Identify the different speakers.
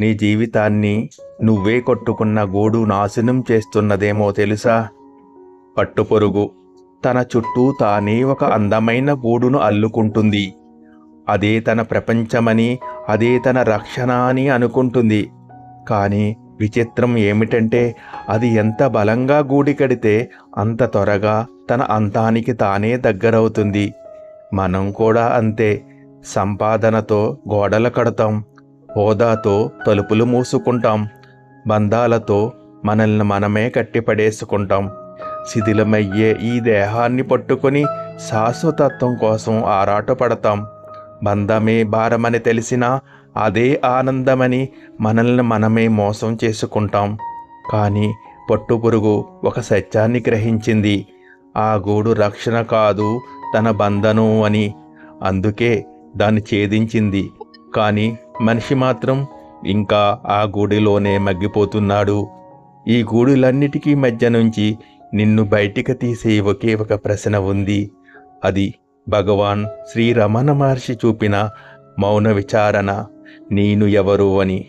Speaker 1: నీ జీవితాన్ని నువ్వే కొట్టుకున్న గూడు నాశనం చేస్తున్నదేమో తెలుసా? పట్టుపురుగు తన చుట్టూ తానే ఒక అందమైన గూడును అల్లుకుంటుంది. అదే తన ప్రపంచమని, అదే తన రక్షణ అని అనుకుంటుంది. కానీ విచిత్రం ఏమిటంటే, అది ఎంత బలంగా గూడి కడితే అంత త్వరగా తన అంతానికి తానే దగ్గరవుతుంది. మనం కూడా అంతే. సంపాదనతో గోడలు కడతాం, హోదాతో తలుపులు మూసుకుంటాం, బంధాలతో మనల్ని మనమే కట్టిపడేసుకుంటాం. శిథిలమయ్యే ఈ దేహాన్ని పట్టుకొని శాశ్వతత్వం కోసం ఆరాటపడతాం. బంధమే భారమని తెలిసినా అదే ఆనందమని మనల్ని మనమే మోసం చేసుకుంటాం. కానీ పట్టుపురుగు ఒక సత్యాన్ని గ్రహించింది. ఆ గూడు రక్షణ కాదు, తన బంధనం అని. అందుకే దాన్ని ఛేదించింది. కానీ మనిషి మాత్రం ఇంకా ఆ గూడిలోనే మగ్గిపోతున్నాడు. ఈ గూడులన్నిటికీ మధ్య నుంచి నిన్ను బయటికి తీసే ఒకే ఒక ప్రశ్న ఉంది. అది భగవాన్ శ్రీ రమణ మహర్షి చూపిన మౌన విచారణ, నేను ఎవరు అని.